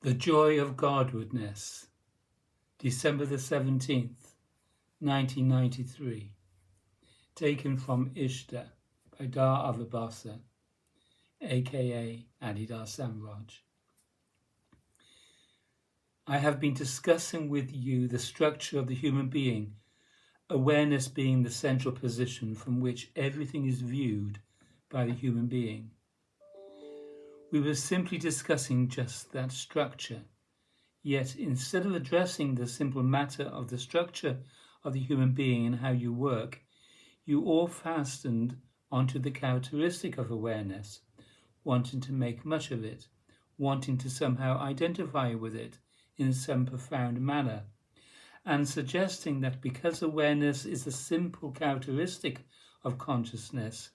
The Joy of Godwardness, December the 17th, 1993. Taken from ISHTA by Avabhasa, aka Adidar Samraj. I have been discussing with you the structure of the human being, awareness being the central position from which everything is viewed by the human being. We were simply discussing just that structure. Yet, instead of addressing the simple matter of the structure of the human being and how you work, you all fastened onto the characteristic of awareness, wanting to make much of it, wanting to somehow identify with it in some profound manner, and suggesting that because awareness is a simple characteristic of consciousness,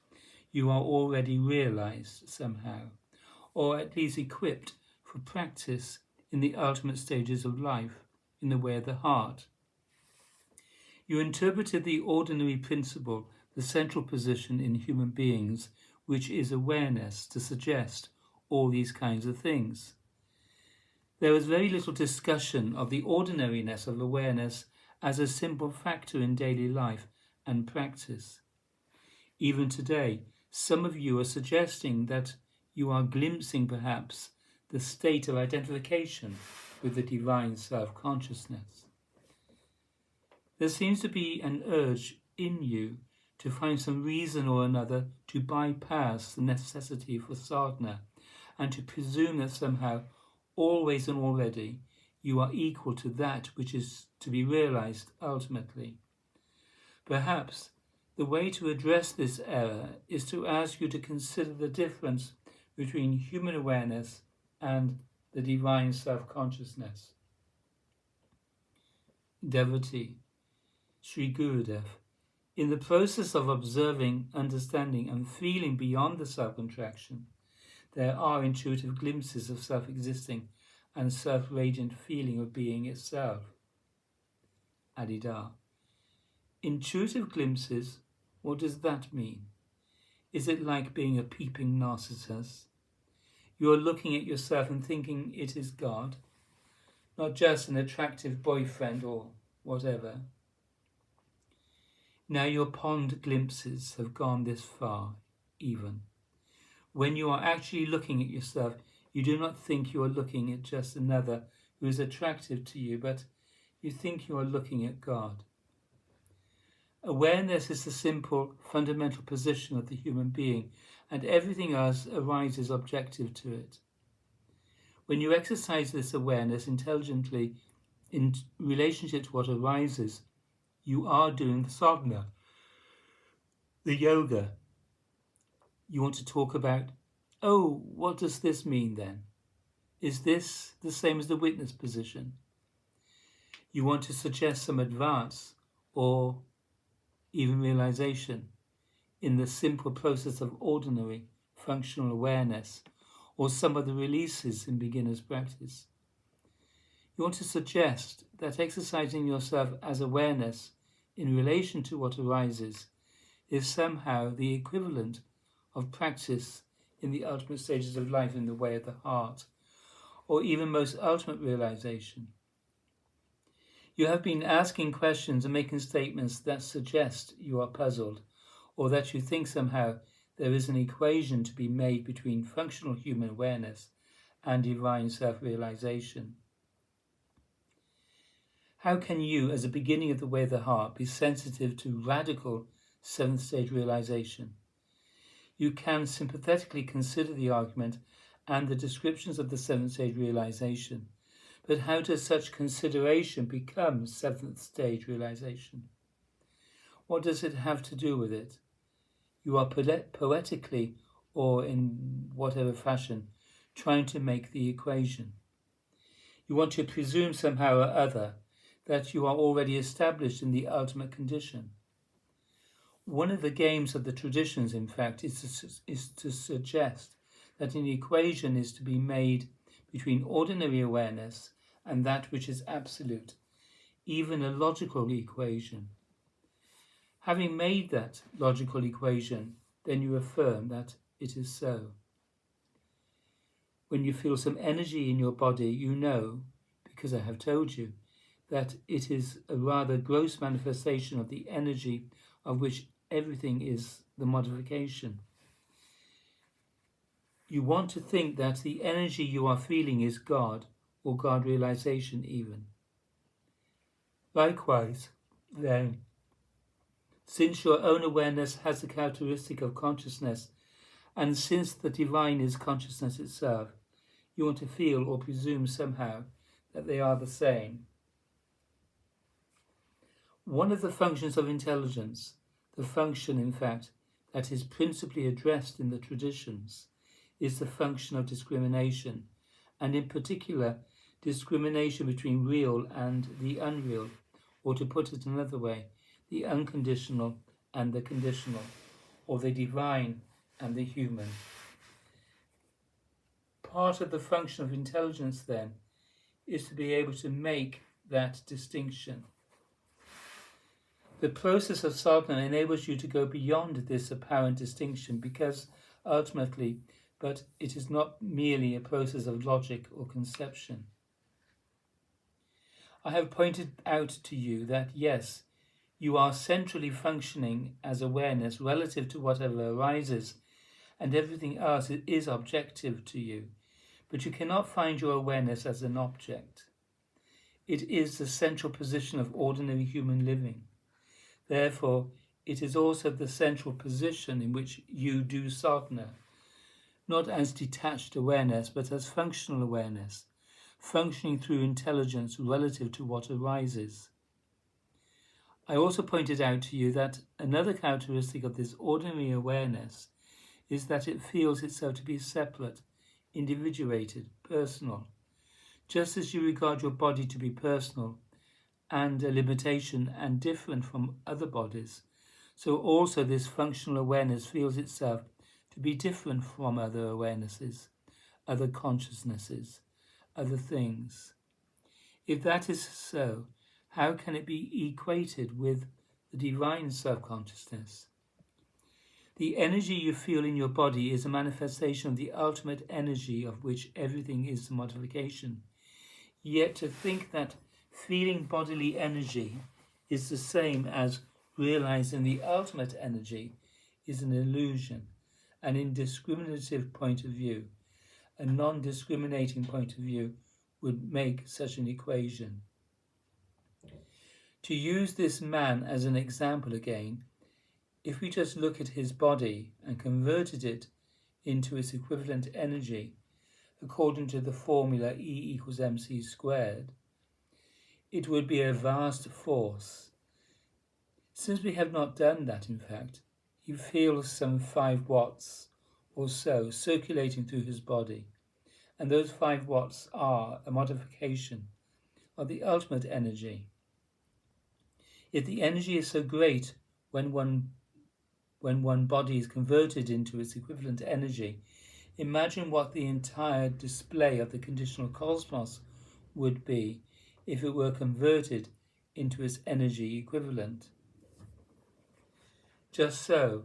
you are already realized somehow, or at least equipped for practice in the ultimate stages of life, in the way of the heart. You interpreted the ordinary principle, the central position in human beings, which is awareness, to suggest all these kinds of things. There was very little discussion of the ordinariness of awareness as a simple factor in daily life and practice. Even today, some of you are suggesting that you are glimpsing perhaps the state of identification with the divine self-consciousness. There seems to be an urge in you to find some reason or another to bypass the necessity for sadhana and to presume that somehow, always and already, you are equal to that which is to be realized ultimately. Perhaps the way to address this error is to ask you to consider the difference between human awareness and the divine self-consciousness. Devotee, Sri Gurudev, in the process of observing, understanding and feeling beyond the self-contraction, there are intuitive glimpses of self-existing and self-radiant feeling of being itself. Adidar, intuitive glimpses, what does that mean? Is it like being a peeping Narcissus? You are looking at yourself and thinking it is God, not just an attractive boyfriend or whatever. Now your pond glimpses have gone this far, even. When you are actually looking at yourself, you do not think you are looking at just another who is attractive to you, but you think you are looking at God. Awareness is the simple, fundamental position of the human being, and everything else arises objective to it. When you exercise this awareness intelligently in relationship to what arises, you are doing the sadhana, the yoga. You want to talk about, oh, what does this mean then? Is this the same as the witness position? You want to suggest some advance or even realization in the simple process of ordinary functional awareness or some of the releases in beginner's practice. You want to suggest that exercising yourself as awareness in relation to what arises is somehow the equivalent of practice in the ultimate stages of life in the way of the heart, or even most ultimate realization. You have been asking questions and making statements that suggest you are puzzled, or that you think somehow there is an equation to be made between functional human awareness and divine self-realization. How can you, as a beginning of the way of the heart, be sensitive to radical seventh stage realization? You can sympathetically consider the argument and the descriptions of the seventh stage realization, but how does such consideration become seventh stage realization? What does it have to do with it? You are poetically, or in whatever fashion, trying to make the equation. You want to presume somehow or other that you are already established in the ultimate condition. One of the games of the traditions, in fact, is to suggest that an equation is to be made between ordinary awareness and that which is absolute, even a logical equation. Having made that logical equation, then you affirm that it is so. When you feel some energy in your body, you know, because I have told you, that it is a rather gross manifestation of the energy of which everything is the modification. You want to think that the energy you are feeling is God, or God realization even. Likewise, then, since your own awareness has the characteristic of consciousness, and since the divine is consciousness itself, you want to feel or presume somehow that they are the same. One of the functions of intelligence, the function, in fact, that is principally addressed in the traditions, is the function of discrimination, and in particular, discrimination between real and the unreal, or to put it another way, the unconditional and the conditional, or the divine and the human. Part of the function of intelligence, then, is to be able to make that distinction. The process of sadhana enables you to go beyond this apparent distinction because, ultimately, but it is not merely a process of logic or conception. I have pointed out to you that, yes, you are centrally functioning as awareness relative to whatever arises, and everything else is objective to you, but you cannot find your awareness as an object. It is the central position of ordinary human living. Therefore, it is also the central position in which you do sadhana, not as detached awareness, but as functional awareness, functioning through intelligence relative to what arises. I also pointed out to you that another characteristic of this ordinary awareness is that it feels itself to be separate, individuated, personal. Just as you regard your body to be personal and a limitation and different from other bodies, so also this functional awareness feels itself to be different from other awarenesses, other consciousnesses, other things. If that is so, how can it be equated with the divine self-consciousness? The energy you feel in your body is a manifestation of the ultimate energy of which everything is the modification. Yet to think that feeling bodily energy is the same as realizing the ultimate energy is an illusion, an indiscriminative point of view. A non-discriminating point of view would make such an equation. To use this man as an example again, if we just look at his body and converted it into its equivalent energy, according to the formula E = mc², it would be a vast force. Since we have not done that, in fact, he feels some 5 watts or so circulating through his body, and those 5 watts are a modification of the ultimate energy. If the energy is so great when one body is converted into its equivalent energy, imagine what the entire display of the conditional cosmos would be if it were converted into its energy equivalent. Just so,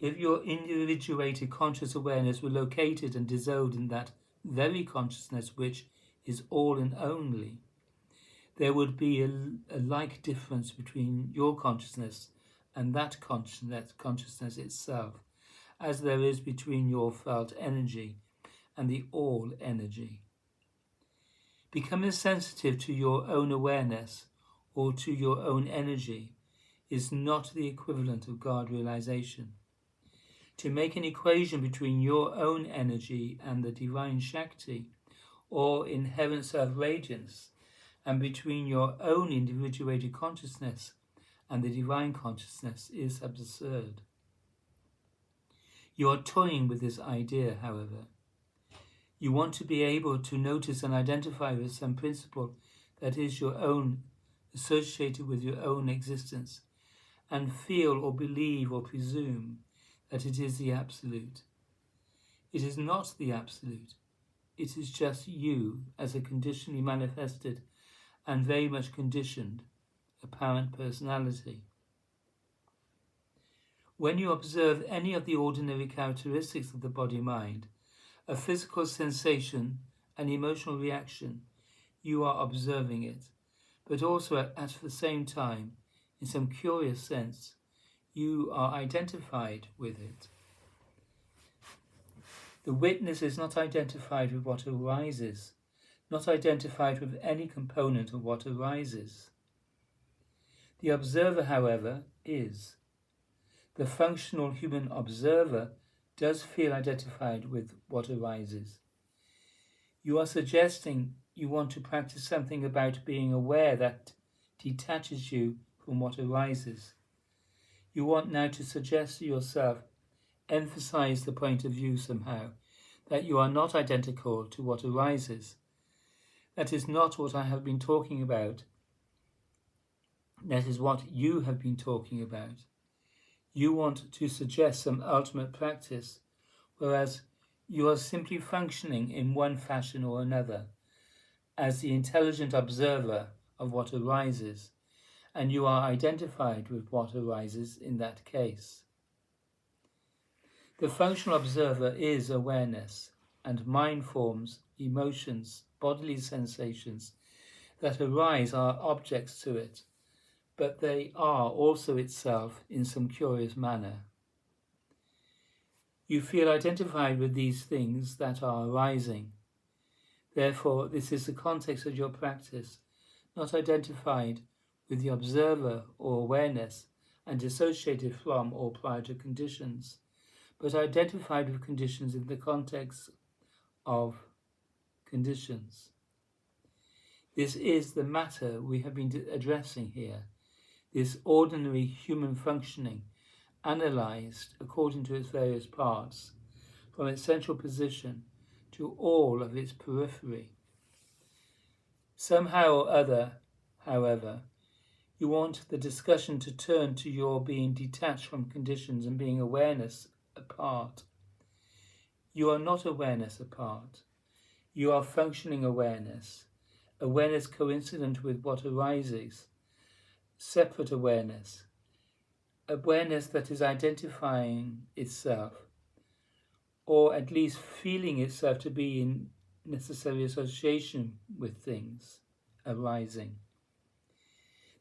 if your individuated conscious awareness were located and dissolved in that very consciousness which is all and only, there would be a like difference between your consciousness and that consciousness itself, as there is between your felt energy and the all energy. Becoming sensitive to your own awareness or to your own energy is not the equivalent of God realization. To make an equation between your own energy and the divine Shakti, or inherent self-radiance, and between your own individuated consciousness and the divine consciousness is absurd. You are toying with this idea, however. You want to be able to notice and identify with some principle that is your own, associated with your own existence, and feel or believe or presume that it is the absolute. It is not the absolute. It is just you as a conditionally manifested and very much conditioned apparent personality. When you observe any of the ordinary characteristics of the body-mind, A physical sensation, an emotional reaction, you are observing it, but also at the same time, in some curious sense, you are identified with it. The witness is not identified with what arises, not identified with any component of what arises. The observer, however, is. The functional human observer does feel identified with what arises. You are suggesting you want to practice something about being aware that detaches you from what arises. You want now to suggest to yourself, emphasize the point of view somehow, that you are not identical to what arises. That is not what I have been talking about. That is what you have been talking about. You want to suggest some ultimate practice, whereas you are simply functioning in one fashion or another as the intelligent observer of what arises, and you are identified with what arises in that case. The functional observer is awareness, and mind forms, emotions, bodily sensations that arise are objects to it, but they are also itself in some curious manner. You feel identified with these things that are arising. Therefore, this is the context of your practice, not identified with the observer or awareness and dissociated from or prior to conditions, but identified with conditions in the context of conditions. This is the matter we have been addressing here, this ordinary human functioning, analysed according to its various parts, from its central position to all of its periphery. Somehow or other, however, you want the discussion to turn to your being detached from conditions and being awareness apart. You are not awareness apart. You are functioning awareness, awareness coincident with what arises, separate awareness, awareness that is identifying itself, or at least feeling itself to be in necessary association with things arising.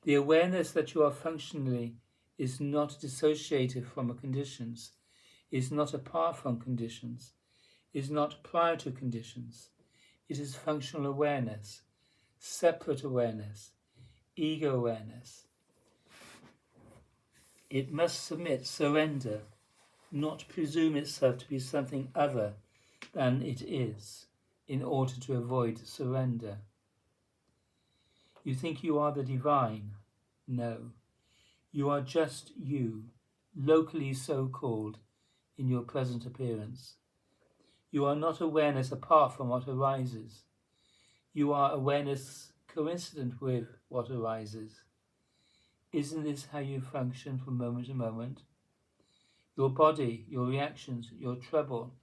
The awareness that you are functionally is not dissociated from conditions, is not apart from conditions, is not prior to conditions. It is functional awareness, separate awareness, ego awareness. It must submit, surrender, not presume itself to be something other than it is, in order to avoid surrender. You think you are the divine? No. You are just you, locally so called, in your present appearance. You are not awareness apart from what arises. You are awareness coincident with what arises. Isn't this how you function from moment to moment? Your body, your reactions, your trouble,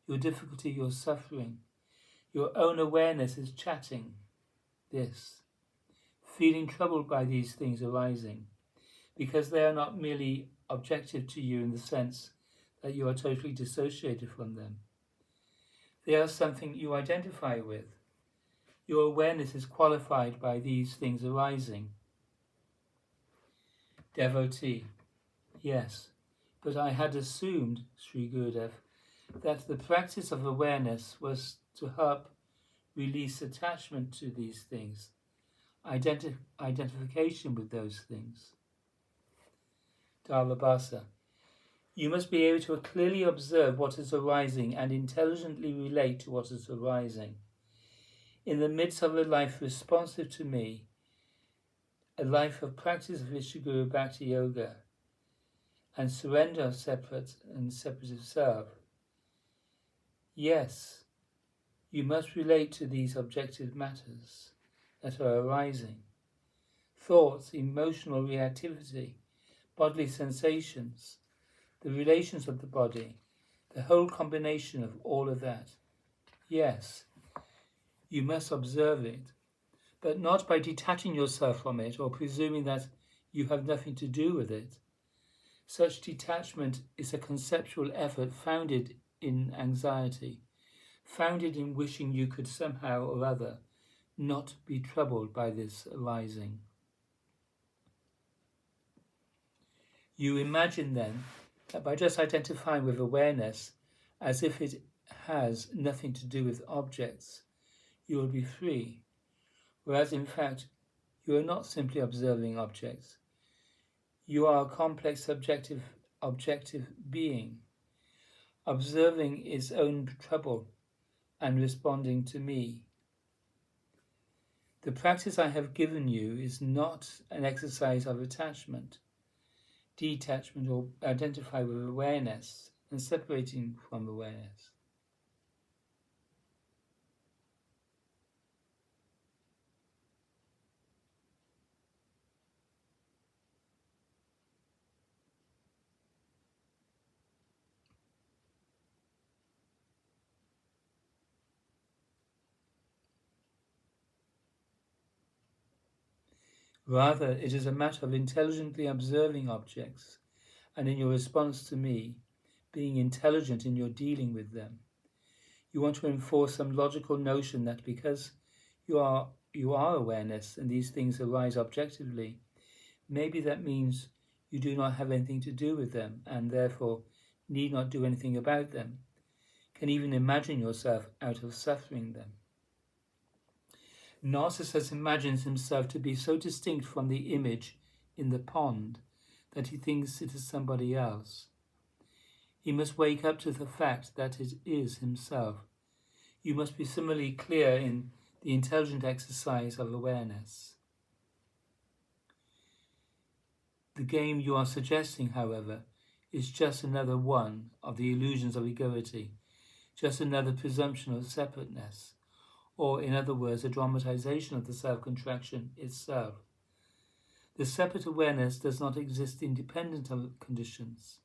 your difficulty, your suffering, your own awareness is chatting this, feeling troubled by these things arising, because they are not merely objective to you in the sense that you are totally dissociated from them. They are something you identify with. Your awareness is qualified by these things arising. Devotee: yes, but I had assumed, Sri Gurudev, that the practice of awareness was to help release attachment to these things, identification with those things. Avabhasa: you must be able to clearly observe what is arising and intelligently relate to what is arising. In the midst of a life responsive to me, a life of practice of Ishiguru Bhakti Yoga, and surrender of separate and separative self, yes, you must relate to these objective matters that are arising. Thoughts, emotional reactivity, bodily sensations, the relations of the body, the whole combination of all of that. Yes, you must observe it, but not by detaching yourself from it or presuming that you have nothing to do with it. Such detachment is a conceptual effort founded in anxiety, founded in wishing you could somehow or other not be troubled by this arising. You imagine then that by just identifying with awareness as if it has nothing to do with objects, you will be free, whereas in fact you are not simply observing objects. You are a complex objective being, observing its own trouble and responding to me. The practice I have given you is not an exercise of attachment, detachment, or identify with awareness and separating from awareness. Rather, it is a matter of intelligently observing objects, and in your response to me, being intelligent in your dealing with them. You want to enforce some logical notion that because you are awareness and these things arise objectively, maybe that means you do not have anything to do with them and therefore need not do anything about them, can even imagine yourself out of suffering them. Narcissus imagines himself to be so distinct from the image in the pond that he thinks it is somebody else. He must wake up to the fact that it is himself. You must be similarly clear in the intelligent exercise of awareness. The game you are suggesting, however, is just another one of the illusions of egoity, just another presumption of separateness, or in other words, a dramatization of the self-contraction itself. The separate awareness does not exist independent of conditions.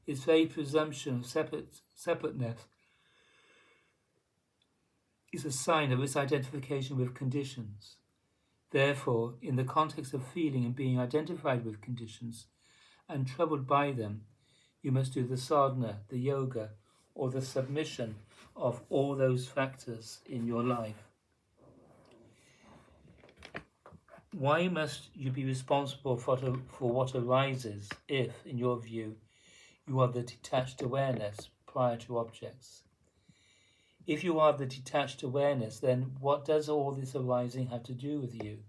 Its very presumption of separateness is a sign of its identification with conditions. Therefore, in the context of feeling and being identified with conditions and troubled by them, you must do the sadhana, the yoga, or the submission of all those factors in your life. Why must you be responsible for what arises if, in your view, you are the detached awareness prior to objects? If you are the detached awareness, then what does all this arising have to do with you?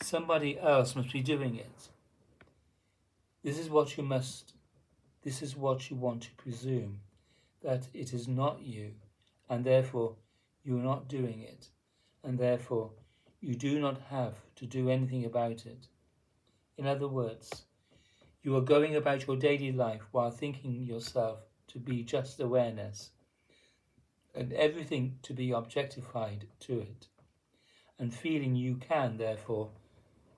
Somebody else must be doing it. This is what you want to presume, that it is not you, and therefore you are not doing it, and therefore you do not have to do anything about it. In other words, you are going about your daily life while thinking yourself to be just awareness, and everything to be objectified to it, and feeling you can, therefore,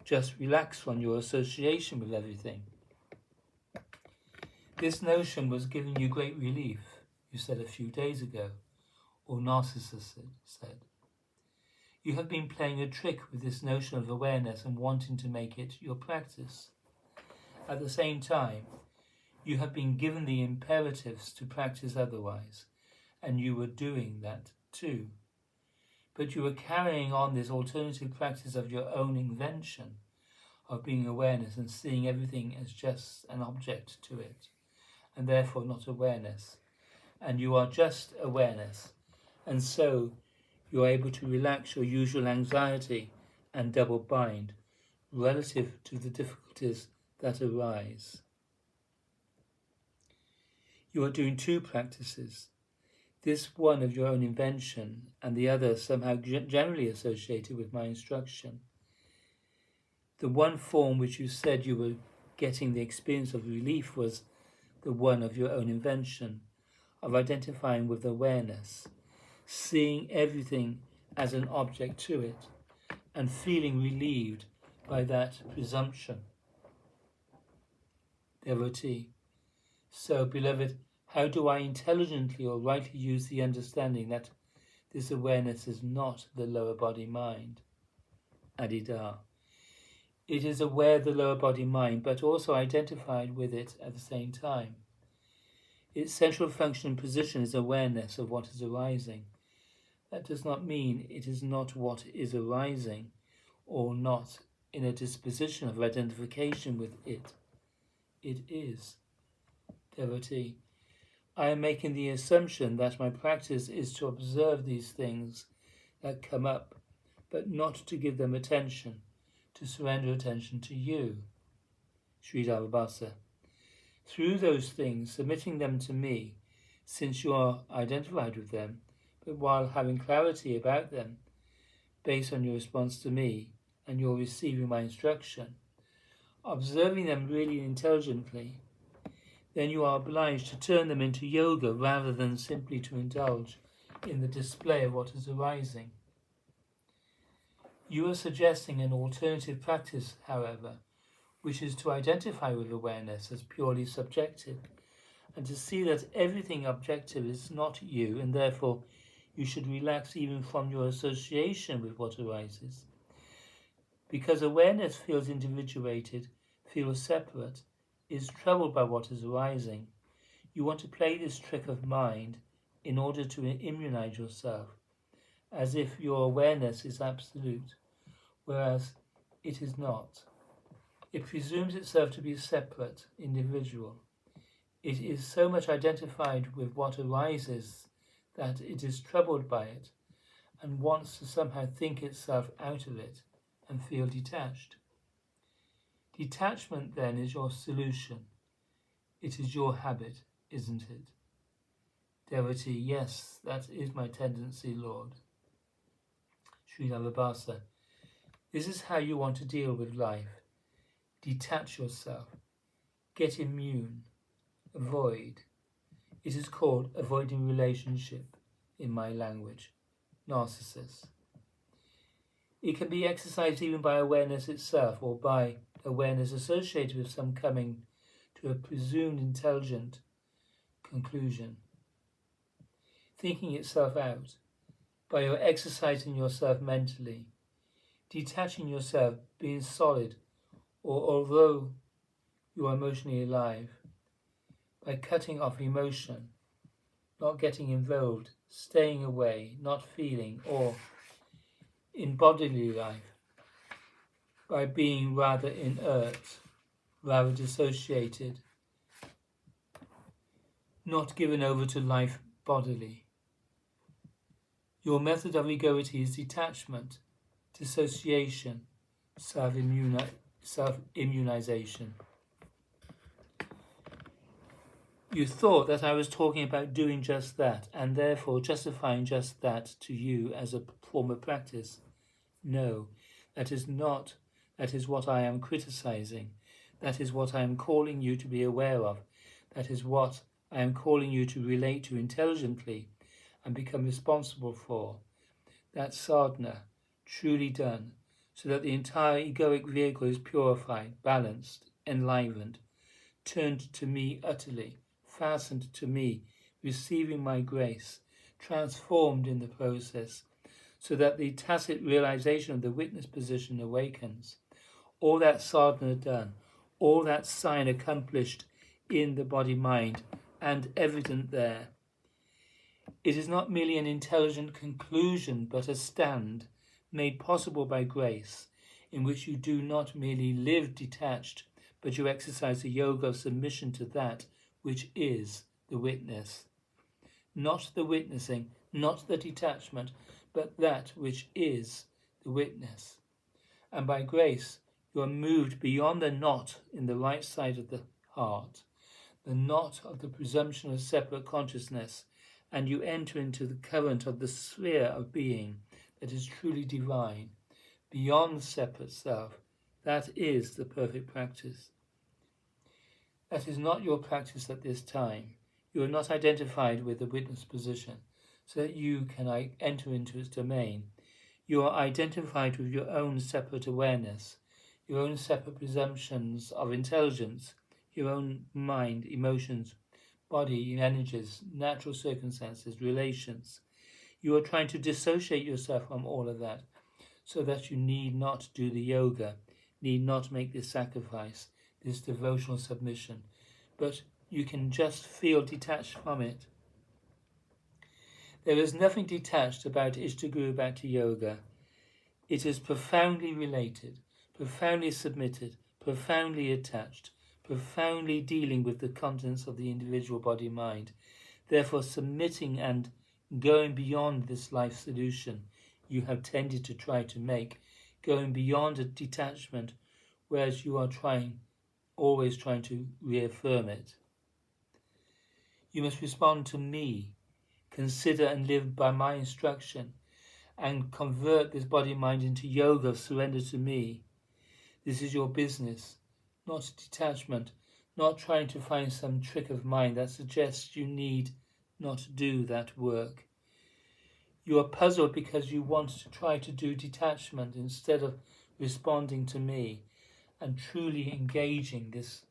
just relax from your association with everything. This notion was giving you great relief, you said a few days ago, or Narcissus said. You have been playing a trick with this notion of awareness and wanting to make it your practice. At the same time, you have been given the imperatives to practice otherwise, and you were doing that too. But you were carrying on this alternative practice of your own invention, of being awareness and seeing everything as just an object to it, and therefore not awareness. And you are just awareness, and so you are able to relax your usual anxiety and double bind relative to the difficulties that arise. You are doing two practices, this one of your own invention and the other somehow generally associated with my instruction. The one form which you said you were getting the experience of relief was the one of your own invention, of identifying with awareness, seeing everything as an object to it, and feeling relieved by that presumption. Devotee. So, beloved, how do I intelligently or rightly use the understanding that this awareness is not the lower body mind? Adida. It is aware of the lower body mind, but also identified with it at the same time. Its central function and position is awareness of what is arising. That does not mean it is not what is arising, or not in a disposition of identification with it. It is. Devotee, I am making the assumption that my practice is to observe these things that come up, but not to give them attention, to surrender attention to you. Sri Avabhasa, through those things, submitting them to me, since you are identified with them, but while having clarity about them, based on your response to me and your receiving my instruction, observing them really intelligently, then you are obliged to turn them into yoga rather than simply to indulge in the display of what is arising. You are suggesting an alternative practice, however, which is to identify with awareness as purely subjective, and to see that everything objective is not you, and therefore you should relax even from your association with what arises. Because awareness feels individuated, feels separate, is troubled by what is arising, you want to play this trick of mind in order to immunize yourself, as if your awareness is absolute, whereas it is not. It presumes itself to be separate, individual. It is so much identified with what arises that it is troubled by it and wants to somehow think itself out of it and feel detached. Detachment, then, is your solution. It is your habit, isn't it? Devotee, yes, that is my tendency, Lord. Sri Avabhasa, this is how you want to deal with life. Detach yourself. Get immune. Avoid. It is called avoiding relationship in my language. Narcissus. It can be exercised even by awareness itself, or by awareness associated with some coming to a presumed intelligent conclusion. Thinking itself out, by your exercising yourself mentally, detaching yourself, being solid, or although you are emotionally alive, by cutting off emotion, not getting involved, staying away, not feeling, or in bodily life, by being rather inert, rather dissociated, not given over to life bodily. Your method of egoity is detachment, dissociation, self-immunization. You thought that I was talking about doing just that, and therefore justifying just that to you as a form of practice. No, that is not. That is what I am criticizing. That is what I am calling you to be aware of. That is what I am calling you to relate to intelligently and become responsible for. That sadhana, truly done, so that the entire egoic vehicle is purified, balanced, enlivened, turned to me utterly, fastened to me, receiving my grace, transformed in the process, so that the tacit realization of the witness position awakens. All that sadhana done, all that sign accomplished in the body-mind and evident there. It is not merely an intelligent conclusion, but a stand made possible by grace, in which you do not merely live detached, but you exercise the yoga of submission to that which is the witness. Not the witnessing, not the detachment, but that which is the witness. And by grace, you are moved beyond the knot in the right side of the heart, the knot of the presumption of separate consciousness, and you enter into the current of the sphere of being that is truly divine, beyond separate self. That is the perfect practice. That is not your practice at this time. You are not identified with the witness position, so that you can enter into its domain. You are identified with your own separate awareness, your own separate presumptions of intelligence, your own mind, emotions, body, energies, natural circumstances, relations. You are trying to dissociate yourself from all of that, so that you need not do the yoga, need not make this sacrifice, this devotional submission, but you can just feel detached from it. There is nothing detached about ISHTA Guru Bhakti Yoga. It is profoundly related, profoundly submitted, profoundly attached, profoundly dealing with the contents of the individual body-mind. Therefore, submitting and going beyond this life solution you have tended to try to make, going beyond a detachment, whereas you are always trying to reaffirm it. You must respond to me, consider and live by my instruction, and convert this body-mind into yoga, surrender to me. This is your business, not detachment, not trying to find some trick of mind that suggests you need not do that work. You are puzzled because you want to try to do detachment instead of responding to me and truly engaging this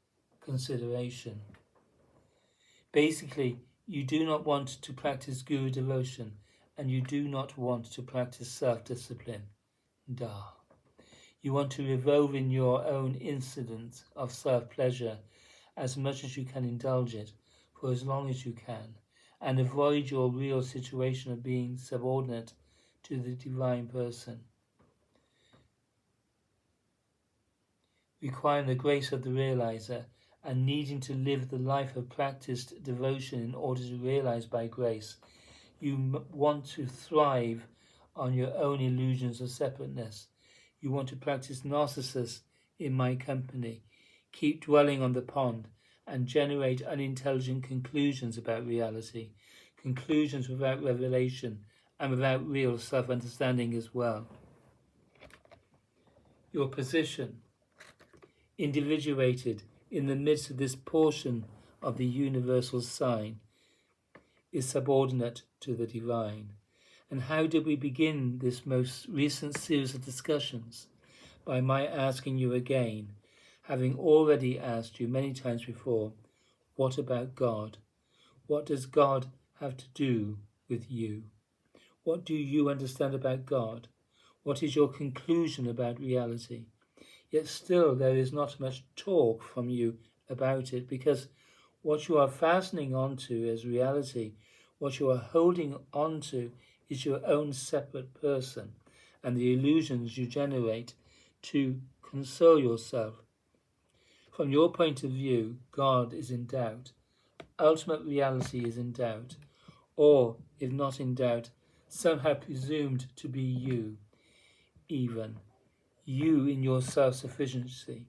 consideration. Basically, you do not want to practice guru devotion and you do not want to practice self-discipline. You want to revolve in your own incident of self-pleasure as much as you can indulge it for as long as you can, and avoid your real situation of being subordinate to the divine person. Requiring the grace of the realizer and needing to live the life of practiced devotion in order to realize by grace, you want to thrive on your own illusions of separateness. You want to practice narcissus in my company, keep dwelling on the pond, and generate unintelligent conclusions about reality, conclusions without revelation and without real self-understanding as well. Your position, individuated in the midst of this portion of the universal sign, is subordinate to the divine. And how did we begin this most recent series of discussions? By my asking you again, having already asked you many times before, what about God? What does God have to do with you? What do you understand about God? What is your conclusion about reality? Yet still there is not much talk from you about it, because what you are fastening onto as reality, what you are holding onto, is your own separate person and the illusions you generate to console yourself. From your point of view, God is in doubt. Ultimate reality is in doubt, or, if not in doubt, somehow presumed to be you, even you in your self-sufficiency,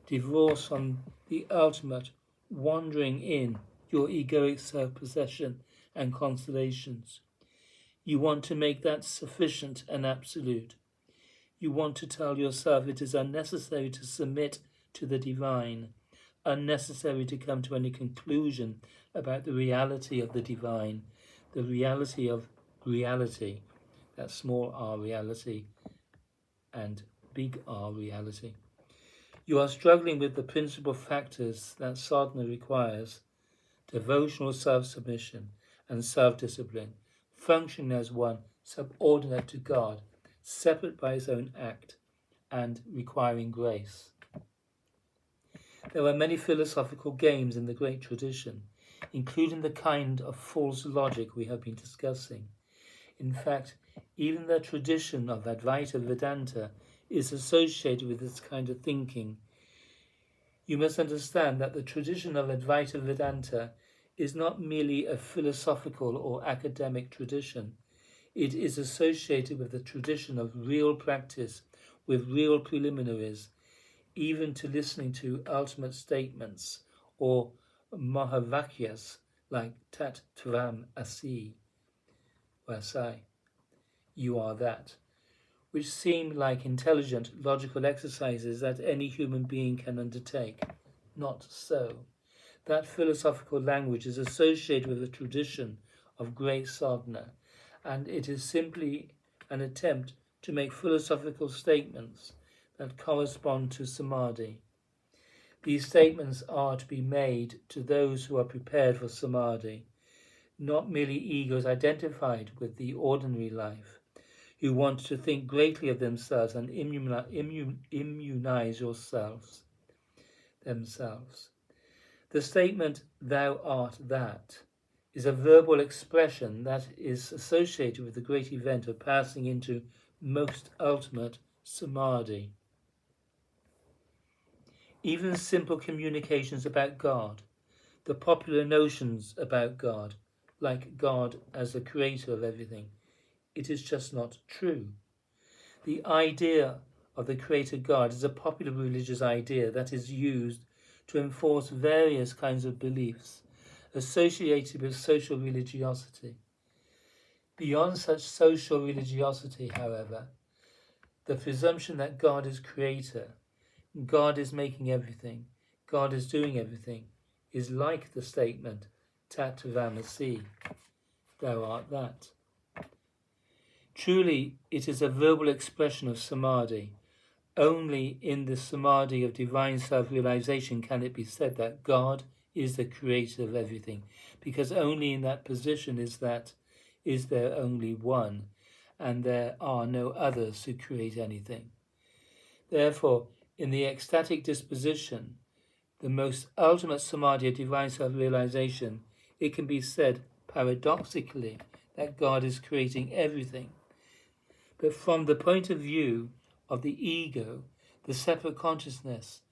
divorced from the ultimate, wandering in your egoic self-possession and constellations. You want to make that sufficient and absolute. You want to tell yourself it is unnecessary to submit to the divine, unnecessary to come to any conclusion about the reality of the divine, the reality of reality, that small r reality and big R reality. You are struggling with the principal factors that sadhana requires: devotional self-submission and self-discipline, functioning as one subordinate to God, separate by his own act, and requiring grace. There are many philosophical games in the great tradition, including the kind of false logic we have been discussing. In fact, even the tradition of Advaita Vedanta is associated with this kind of thinking. You must understand that the tradition of Advaita Vedanta is not merely a philosophical or academic tradition. It is associated with the tradition of real practice, with real preliminaries, even to listening to ultimate statements or mahavakyas like Tat Tvam Asi, Vasai, you are that, which seem like intelligent, logical exercises that any human being can undertake. Not so. That philosophical language is associated with a tradition of great sadhana, and it is simply an attempt to make philosophical statements that correspond to samadhi. These statements are to be made to those who are prepared for samadhi, not merely egos identified with the ordinary life, who want to think greatly of themselves and immunize themselves. The statement, "thou art that," is a verbal expression that is associated with the great event of passing into most ultimate samadhi. Even simple communications about God, the popular notions about God, like God as the creator of everything, it is just not true. The idea of the creator God is a popular religious idea that is used to enforce various kinds of beliefs associated with social religiosity. Beyond such social religiosity, however, the presumption that God is creator, God is making everything, God is doing everything, is like the statement, Tat Avabhasa, thou art that. Truly, it is a verbal expression of samadhi. Only in the samadhi of divine self-realization can it be said that God is the creator of everything, because only in that position is there only one, and there are no others who create anything. Therefore, in the ecstatic disposition, the most ultimate samadhi of divine self-realization, it can be said paradoxically that God is creating everything. But from the point of view of the ego, the separate consciousness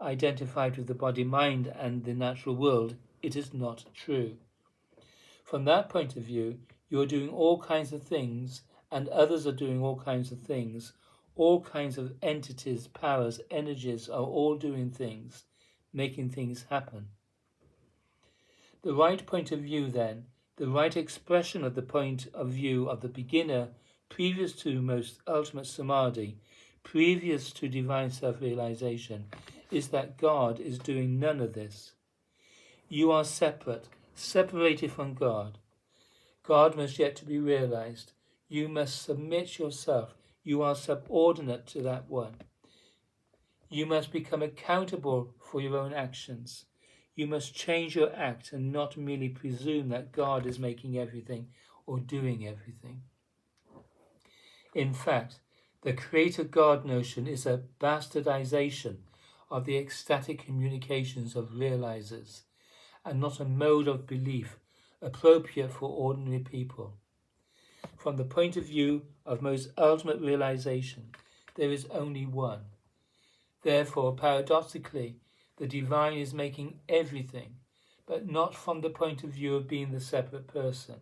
identified with the body-mind and the natural world, it is not true. From that point of view, you are doing all kinds of things, and others are doing all kinds of things. All kinds of entities, powers, energies are all doing things, making things happen. The right point of view, then, the right expression of the point of view of the beginner, previous to most ultimate samadhi, previous to divine self-realization, is that God is doing none of this. You are separate, separated from God. God must yet to be realized. You must submit yourself. You are subordinate to that one. You must become accountable for your own actions. You must change your act and not merely presume that God is making everything or doing everything. In fact, the creator God notion is a bastardization of the ecstatic communications of realizers and not a mode of belief appropriate for ordinary people. From the point of view of most ultimate realization, there is only one. Therefore, paradoxically, the divine is making everything, but not from the point of view of being the separate person.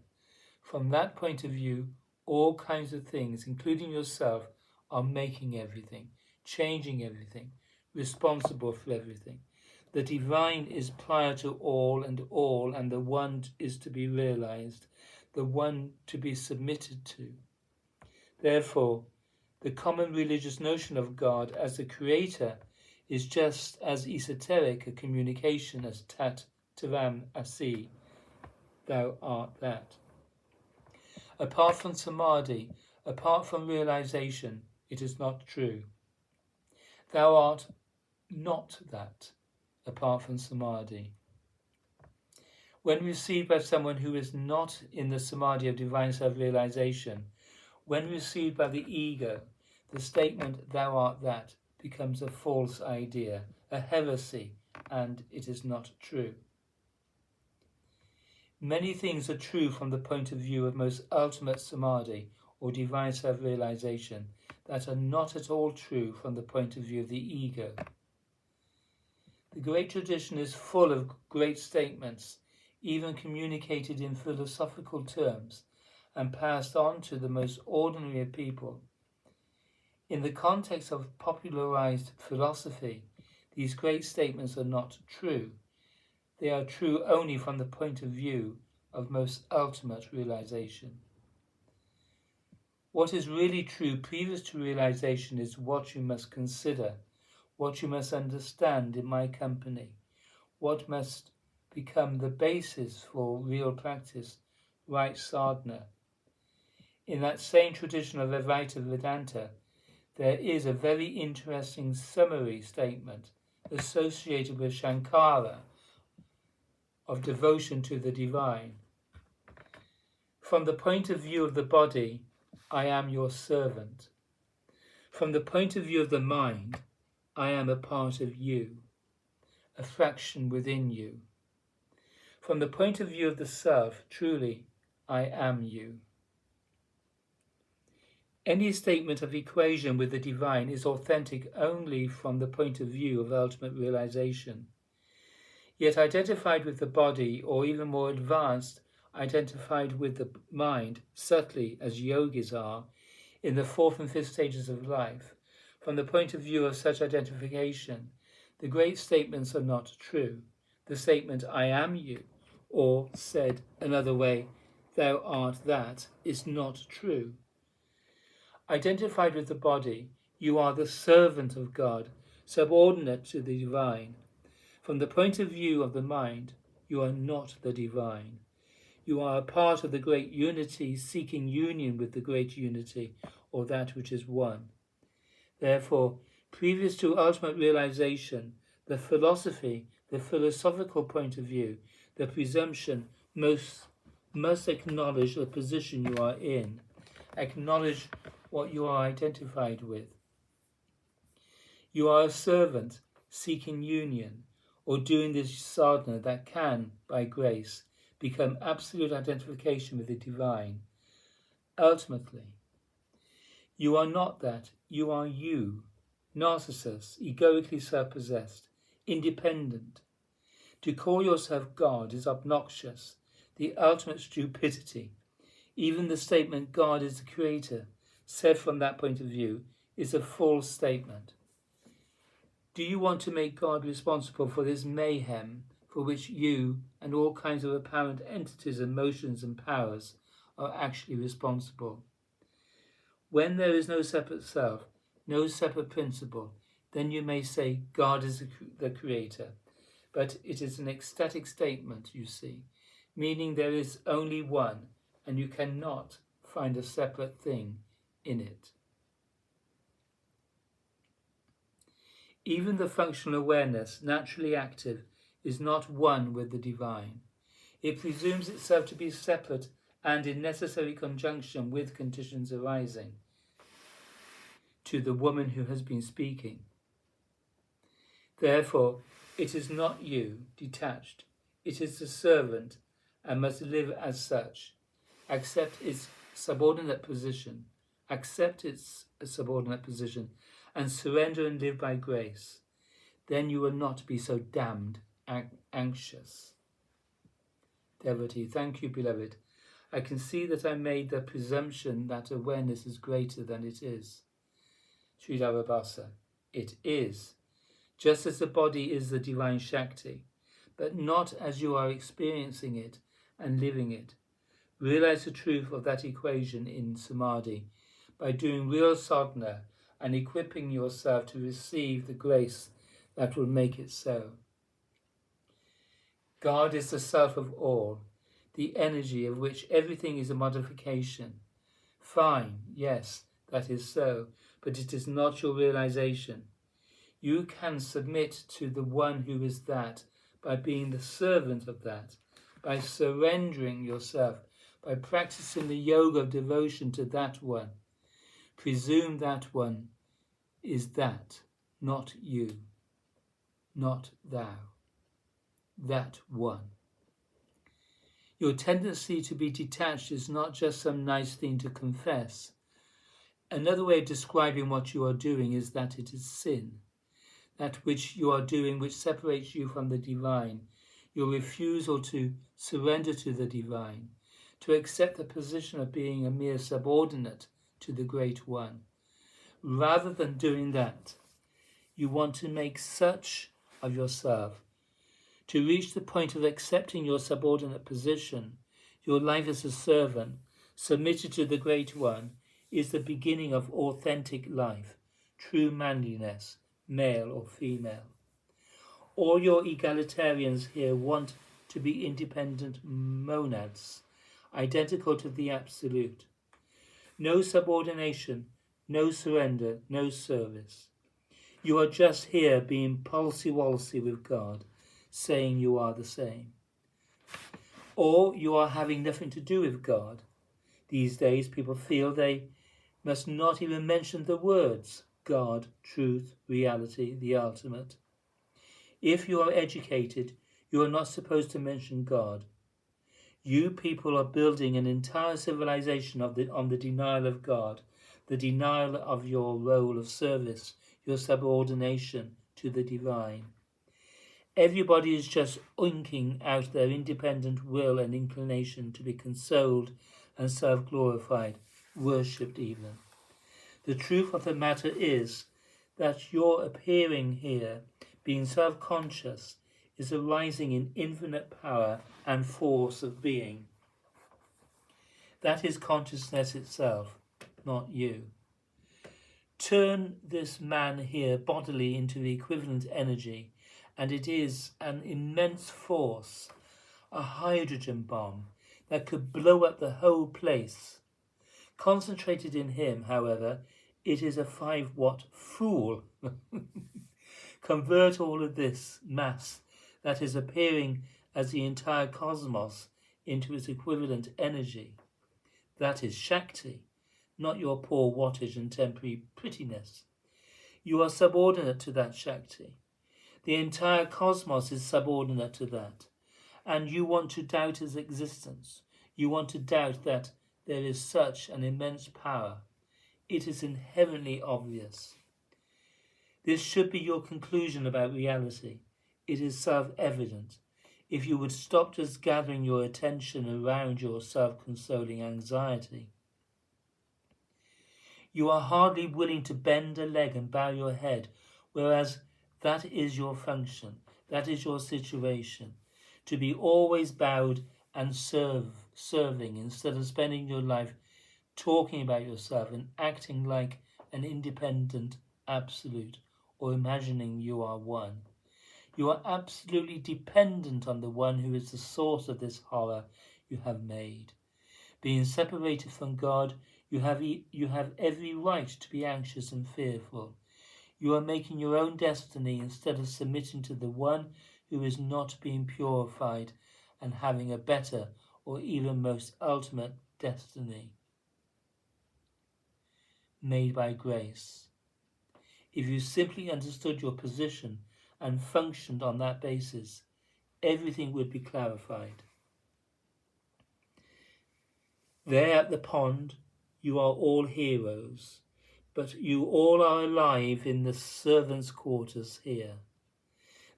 From that point of view, all kinds of things, including yourself, are making everything, changing everything, responsible for everything. The divine is prior to all, and the one is to be realized, the one to be submitted to. Therefore, the common religious notion of God as the creator is just as esoteric a communication as Tat Avabhasa, thou art that. Apart from samadhi, apart from realization, it is not true. Thou art not that, apart from samadhi. When received by someone who is not in the samadhi of divine self-realization, when received by the ego, the statement, thou art that, becomes a false idea, a heresy, and it is not true. Many things are true from the point of view of most ultimate samadhi or divine self-realization that are not at all true from the point of view of the ego. The great tradition is full of great statements, even communicated in philosophical terms and passed on to the most ordinary of people. In the context of popularized philosophy, these great statements are not true. They are true only from the point of view of most ultimate realization. What is really true previous to realization is what you must consider, what you must understand in my company, what must become the basis for real practice, right sadhana. In that same tradition of Advaita Vedanta, there is a very interesting summary statement associated with Shankara of devotion to the divine. From the point of view of the body, I am your servant. From the point of view of the mind, I am a part of you. a fraction within you. From the point of view of the self, truly, I am you. Any statement of equation with the divine is authentic only from the point of view of ultimate realization. Yet identified with the body, or even more advanced, identified with the mind, subtly as yogis are, in the fourth and fifth stages of life, from the point of view of such identification, the great statements are not true. The statement, I am you, or said another way, thou art that, is not true. Identified with the body, you are the servant of God, subordinate to the divine. From the point of view of the mind, you are not the divine. You are a part of the great unity, seeking union with the great unity, or that which is one. Therefore, previous to ultimate realization, the philosophy, the philosophical point of view, the presumption must acknowledge the position you are in, acknowledge what you are identified with. You are a servant seeking union, or doing this sadhana that can, by grace, become absolute identification with the divine. Ultimately, you are not that, you are you, narcissus, egoically self-possessed, independent. To call yourself God is obnoxious, the ultimate stupidity. Even the statement God is the creator, said from that point of view, is a false statement. Do you want to make God responsible for this mayhem for which you and all kinds of apparent entities, emotions and powers are actually responsible? When there is no separate self, no separate principle, then you may say God is the creator. But it is an ecstatic statement, you see, meaning there is only one, and you cannot find a separate thing in it. Even the functional awareness, naturally active, is not one with the divine. It presumes itself to be separate and in necessary conjunction with conditions arising. To the woman who has been speaking. Therefore, it is not you, detached. It is the servant and must live as such. Accept its subordinate position. And surrender and live by grace. Then you will not be so damned anxious. Devotee, thank you, beloved. I can see that I made the presumption that awareness is greater than it is. Sri Avabhasa, it is. Just as the body is the divine Shakti, but not as you are experiencing it and living it. Realize the truth of that equation in Samadhi by doing real sadhana and equipping yourself to receive the grace that will make it so. God is the self of all, the energy of which everything is a modification. Fine, yes, that is so, but it is not your realization. You can submit to the one who is that by being the servant of that, by surrendering yourself, by practicing the yoga of devotion to that one. Presume that one is that, not you, not thou, that one. Your tendency to be detached is not just some nice thing to confess. Another way of describing what you are doing is that it is sin. That which you are doing which separates you from the divine, your refusal to surrender to the divine, to accept the position of being a mere subordinate to the Great One. Rather than doing that, you want to make such of yourself. To reach the point of accepting your subordinate position, your life as a servant, submitted to the Great One, is the beginning of authentic life, true manliness, male or female. All your egalitarians here want to be independent monads, identical to the Absolute. No subordination, no surrender, no service. You are just here being palsy-walsy with God, saying you are the same. Or you are having nothing to do with God. These days people feel they must not even mention the words God, truth, reality, the ultimate. If you are educated, you are not supposed to mention God. You people are building an entire civilization on the denial of God, the denial of your role of service, your subordination to the divine. Everybody is just inking out their independent will and inclination to be consoled and self-glorified, worshipped even. The truth of the matter is that your appearing here, being self-conscious, is arising in infinite power and force of being. That is consciousness itself, not you. Turn this man here bodily into the equivalent energy, and it is an immense force, a hydrogen bomb that could blow up the whole place. Concentrated in him, however, it is a 5-watt fool. Convert all of this mass that is appearing as the entire cosmos into its equivalent energy. That is Shakti, not your poor wattage and temporary prettiness. You are subordinate to that Shakti. The entire cosmos is subordinate to that. And you want to doubt its existence. You want to doubt that there is such an immense power. It is inherently obvious. This should be your conclusion about reality. It is self-evident. If you would stop just gathering your attention around your self-consoling anxiety. You are hardly willing to bend a leg and bow your head, whereas that is your function, that is your situation, to be always bowed and serving instead of spending your life talking about yourself and acting like an independent absolute or imagining you are one. You are absolutely dependent on the one who is the source of this horror you have made. Being separated from God, you have every right to be anxious and fearful. You are making your own destiny instead of submitting to the one who is not being purified and having a better or even most ultimate destiny made by grace. If you simply understood your position and functioned on that basis, everything would be clarified. There at the pond, you are all heroes, but you all are alive in the servants' quarters here.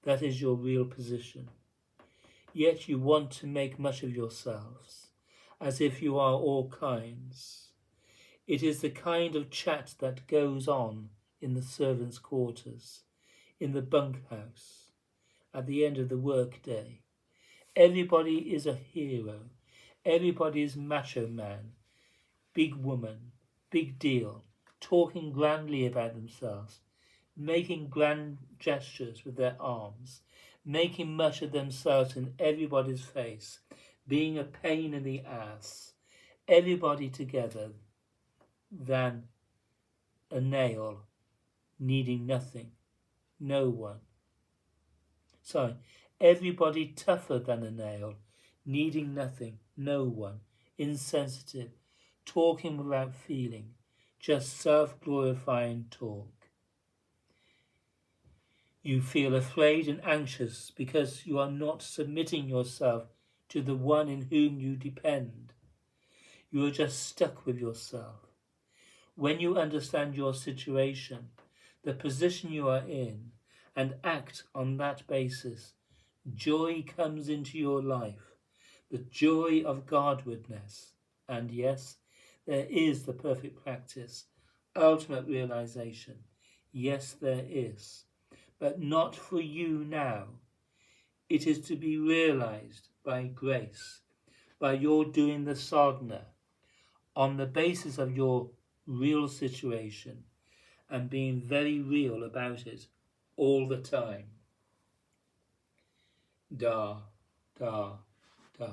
That is your real position. Yet you want to make much of yourselves, as if you are all kinds. It is the kind of chat that goes on in the servants' quarters, in the bunkhouse, at the end of the workday. Everybody is a hero. Everybody is macho man, big woman, big deal, talking grandly about themselves, making grand gestures with their arms, making much of themselves in everybody's face, being a pain in the ass. Everybody together than a nail, needing nothing, no one. Everybody tougher than a nail, needing nothing, no one, insensitive, talking without feeling, just self-glorifying talk. You feel afraid and anxious because you are not submitting yourself to the one in whom you depend. You are just stuck with yourself. When you understand your situation, the position you are in, and act on that basis, joy comes into your life, the joy of Godwardness. And yes, there is the perfect practice, ultimate realization. Yes, there is. But not for you now. It is to be realized by grace, by your doing the sadhana, on the basis of your real situation and being very real about it all the time. Da, da, da.